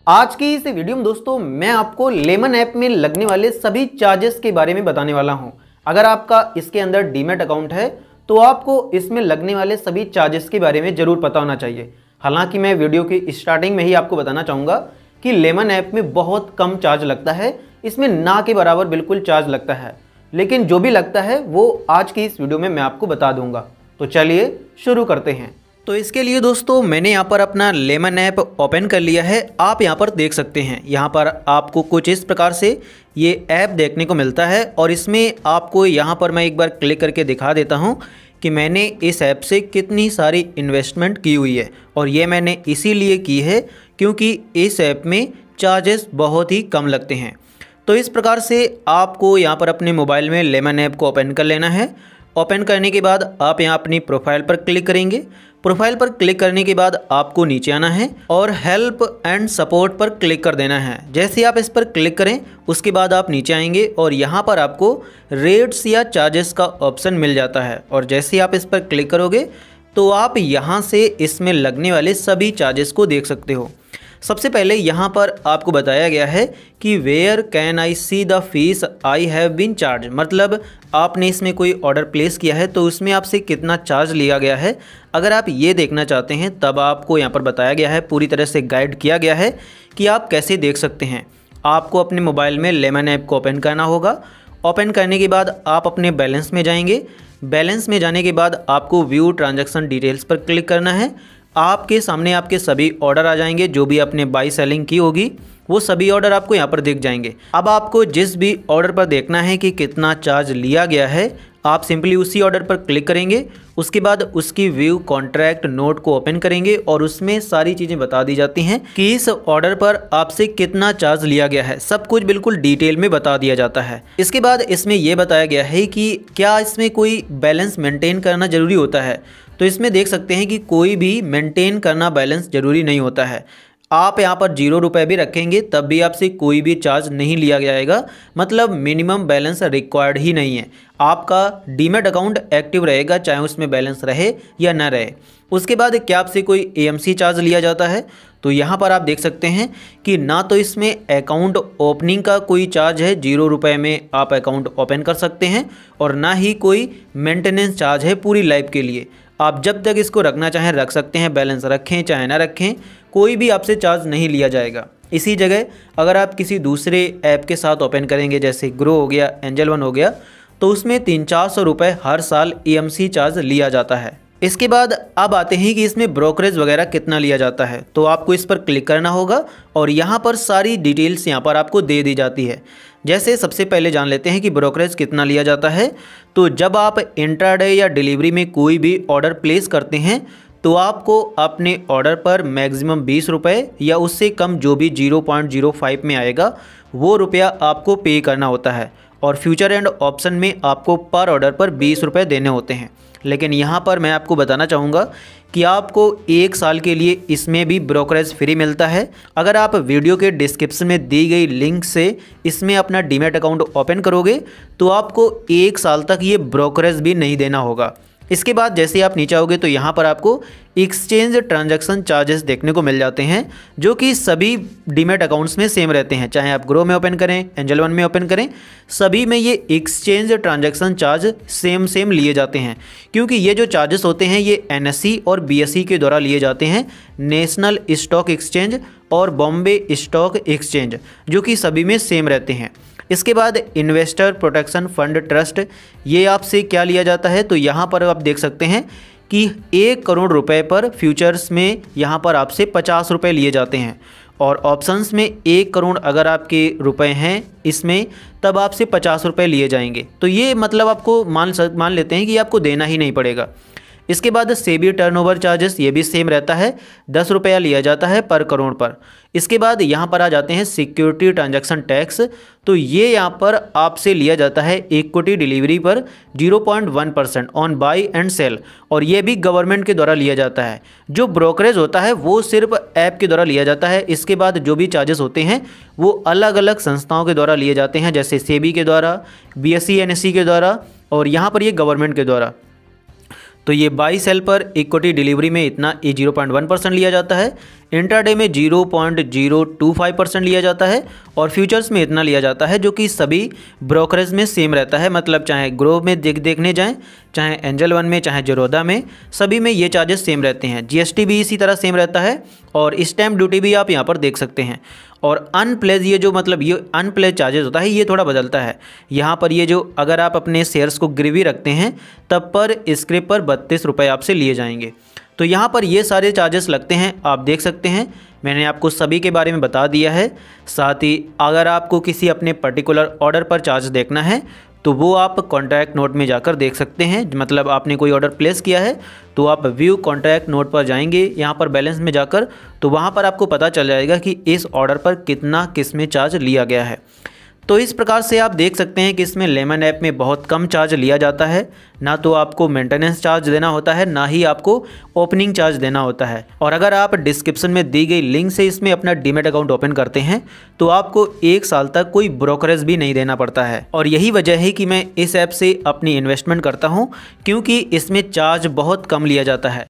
आज की इस वीडियो में दोस्तों मैं आपको लेमन ऐप में लगने वाले सभी चार्जेस के बारे में बताने वाला हूं। अगर आपका इसके अंदर डीमैट अकाउंट है तो आपको इसमें लगने वाले सभी चार्जेस के बारे में ज़रूर पता होना चाहिए। हालांकि मैं वीडियो की स्टार्टिंग में ही आपको बताना चाहूँगा कि लेमन ऐप में बहुत कम चार्ज लगता है, इसमें ना के बराबर बिल्कुल चार्ज लगता है, लेकिन जो भी लगता है वो आज की इस वीडियो में मैं आपको बता दूंगा। तो चलिए शुरू करते हैं। तो इसके लिए दोस्तों मैंने यहाँ पर अपना लेमन ऐप ओपन कर लिया है। आप यहाँ पर देख सकते हैं, यहाँ पर आपको कुछ इस प्रकार से ये ऐप देखने को मिलता है और इसमें आपको यहाँ पर मैं एक बार क्लिक करके दिखा देता हूँ कि मैंने इस ऐप से कितनी सारी इन्वेस्टमेंट की हुई है। और ये मैंने इसीलिए की है क्योंकि इस ऐप में चार्जेस बहुत ही कम लगते हैं। तो इस प्रकार से आपको यहाँ पर अपने मोबाइल में लेमन ऐप को ओपन कर लेना है। ओपन करने के बाद आप यहाँ अपनी प्रोफाइल पर क्लिक करेंगे। प्रोफाइल पर क्लिक करने के बाद आपको नीचे आना है और हेल्प एंड सपोर्ट पर क्लिक कर देना है। जैसे आप इस पर क्लिक करें उसके बाद आप नीचे आएंगे और यहाँ पर आपको रेट्स या चार्जेस का ऑप्शन मिल जाता है। और जैसे आप इस पर क्लिक करोगे तो आप यहाँ से इसमें लगने वाले सभी चार्जेस को देख सकते हो। सबसे पहले यहाँ पर आपको बताया गया है कि where can I see the fees I have been charge, मतलब आपने इसमें कोई ऑर्डर प्लेस किया है तो उसमें आपसे कितना चार्ज लिया गया है। अगर आप ये देखना चाहते हैं तब आपको यहाँ पर बताया गया है, पूरी तरह से गाइड किया गया है कि आप कैसे देख सकते हैं। आपको अपने मोबाइल में लेमन ऐप को ओपन करना होगा। ओपन करने के बाद आप अपने बैलेंस में जाएंगे। बैलेंस में जाने के बाद आपको व्यू ट्रांजैक्शन डिटेल्स पर क्लिक करना है। आपके सामने आपके सभी ऑर्डर आ जाएंगे, जो भी आपने बाई सेलिंग की होगी वो सभी ऑर्डर आपको यहाँ पर दिख जाएंगे। अब आपको जिस भी ऑर्डर पर देखना है कि कितना चार्ज लिया गया है, आप सिंपली उसी ऑर्डर पर क्लिक करेंगे। उसके बाद उसकी व्यू कॉन्ट्रैक्ट नोट को ओपन करेंगे और उसमें सारी चीज़ें बता दी जाती हैं कि इस ऑर्डर पर आपसे कितना चार्ज लिया गया है। सब कुछ बिल्कुल डिटेल में बता दिया जाता है। इसके बाद इसमें यह बताया गया है कि क्या इसमें कोई बैलेंस मेंटेन करना ज़रूरी होता है। तो इसमें देख सकते हैं कि कोई भी मेंटेन करना बैलेंस ज़रूरी नहीं होता है। आप यहाँ पर 0 रुपये भी रखेंगे तब भी आपसे कोई भी चार्ज नहीं लिया जाएगा, मतलब मिनिमम बैलेंस रिक्वायर्ड ही नहीं है। आपका डीमैट अकाउंट एक्टिव रहेगा चाहे उसमें बैलेंस रहे या ना रहे। उसके बाद क्या आपसे कोई एएमसी चार्ज लिया जाता है, तो यहाँ पर आप देख सकते हैं कि ना तो इसमें अकाउंट ओपनिंग का कोई चार्ज है, 0 रुपये में आप अकाउंट ओपन कर सकते हैं, और ना ही कोई मेंटेनेंस चार्ज है पूरी लाइफ के लिए। आप जब तक इसको रखना चाहें रख सकते हैं, बैलेंस रखें चाहे ना रखें, कोई भी आपसे चार्ज नहीं लिया जाएगा। इसी जगह अगर आप किसी दूसरे ऐप के साथ ओपन करेंगे, जैसे ग्रो हो गया, एंजल वन हो गया, तो उसमें 300-400 रुपये हर साल एएमसी चार्ज लिया जाता है। इसके बाद अब आते हैं कि इसमें ब्रोकरेज वगैरह कितना लिया जाता है। तो आपको इस पर क्लिक करना होगा और यहाँ पर सारी डिटेल्स यहाँ पर आपको दे दी जाती है। जैसे सबसे पहले जान लेते हैं कि ब्रोकरेज कितना लिया जाता है। तो जब आप इंट्राडे या डिलीवरी में कोई भी ऑर्डर प्लेस करते हैं तो आपको अपने ऑर्डर पर मैक्सिमम 20 रुपये या उससे कम जो भी 0.05 में आएगा वो रुपया आपको पे करना होता है। और फ्यूचर एंड ऑप्शन में आपको पर ऑर्डर पर 20 रुपये देने होते हैं। लेकिन यहाँ पर मैं आपको बताना चाहूँगा कि आपको 1 साल के लिए इसमें भी ब्रोकरेज फ्री मिलता है। अगर आप वीडियो के डिस्क्रिप्शन में दी गई लिंक से इसमें अपना डीमैट अकाउंट ओपन करोगे तो आपको 1 साल तक ये ब्रोकरेज भी नहीं देना होगा। इसके बाद जैसे आप नीचे आओगे तो यहाँ पर आपको एक्सचेंज ट्रांजैक्शन चार्जेस देखने को मिल जाते हैं, जो कि सभी डीमैट अकाउंट्स में सेम रहते हैं। चाहे आप ग्रो में ओपन करें, एंजल वन में ओपन करें, सभी में ये एक्सचेंज ट्रांजैक्शन चार्ज सेम लिए जाते हैं। क्योंकि ये जो चार्जेस होते हैं ये एनएसई और बीएसई के द्वारा लिए जाते हैं, नेशनल स्टॉक एक्सचेंज और बॉम्बे स्टॉक एक्सचेंज, जो कि सभी में सेम रहते हैं। इसके बाद इन्वेस्टर प्रोटेक्शन फंड ट्रस्ट, ये आपसे क्या लिया जाता है, तो यहाँ पर आप देख सकते हैं कि 1 करोड़ रुपए पर फ्यूचर्स में यहाँ पर आपसे 50 रुपये लिए जाते हैं। और ऑप्शंस में 1 करोड़ अगर आपके रुपए हैं इसमें तब आपसे 50 रुपये लिए जाएंगे। तो ये मतलब आपको मान लेते हैं कि आपको देना ही नहीं पड़ेगा। इसके बाद सेबी टर्नओवर चार्जेस, ये भी सेम रहता है, 10 रुपया लिया जाता है पर करोड़ पर। इसके बाद यहाँ पर आ जाते हैं सिक्योरिटी ट्रांजैक्शन टैक्स। तो ये यहाँ पर आपसे लिया जाता है इक्विटी डिलीवरी पर 0.1% ऑन बाई एंड सेल, और ये भी गवर्नमेंट के द्वारा लिया जाता है। जो ब्रोकरेज होता है वो सिर्फ ऐप के द्वारा लिया जाता है। इसके बाद जो भी चार्जेस होते हैं वो अलग अलग संस्थाओं के द्वारा लिए जाते हैं, जैसे सेबी के द्वारा, बीएसई एनएसई के द्वारा, और यहाँ पर ये गवर्नमेंट के द्वारा। तो ये बाई सेल पर इक्विटी डिलीवरी में इतना 0.1% लिया जाता है, इंट्राडे में 0.025% लिया जाता है और फ्यूचर्स में इतना लिया जाता है, जो कि सभी ब्रोकरेज में सेम रहता है। मतलब चाहे ग्रो में देखने जाएं, चाहे एंजल वन में, चाहे जरोदा में, सभी में ये चार्जेस सेम रहते हैं। जीएसटी भी इसी तरह सेम रहता है और स्टैम्प ड्यूटी भी आप यहाँ पर देख सकते हैं। और अनप्लेज ये जो मतलब ये अनप्लेज चार्जेस होता है, ये थोड़ा बदलता है। यहाँ पर ये जो अगर आप अपने शेयर्स को गिरवी रखते हैं तब पर स्क्रिप पर 32 रुपये आपसे लिए जाएंगे। तो यहाँ पर ये सारे चार्जेस लगते हैं, आप देख सकते हैं। मैंने आपको सभी के बारे में बता दिया है। साथ ही अगर आपको किसी अपने पर्टिकुलर ऑर्डर पर चार्ज देखना है तो वो आप कॉन्ट्रैक्ट नोट में जाकर देख सकते हैं। मतलब आपने कोई ऑर्डर प्लेस किया है तो आप व्यू कॉन्ट्रैक्ट नोट पर जाएंगे, यहाँ पर बैलेंस में जाकर, तो वहाँ पर आपको पता चल जाएगा कि इस ऑर्डर पर कितना किस में चार्ज लिया गया है। तो इस प्रकार से आप देख सकते हैं कि इसमें लेमन ऐप में बहुत कम चार्ज लिया जाता है। ना तो आपको मेंटेनेंस चार्ज देना होता है, ना ही आपको ओपनिंग चार्ज देना होता है। और अगर आप डिस्क्रिप्शन में दी गई लिंक से इसमें अपना डीमैट अकाउंट ओपन करते हैं तो आपको 1 साल तक कोई ब्रोकरेज भी नहीं देना पड़ता है। और यही वजह है कि मैं इस ऐप से अपनी इन्वेस्टमेंट करता हूँ, क्योंकि इसमें चार्ज बहुत कम लिया जाता है।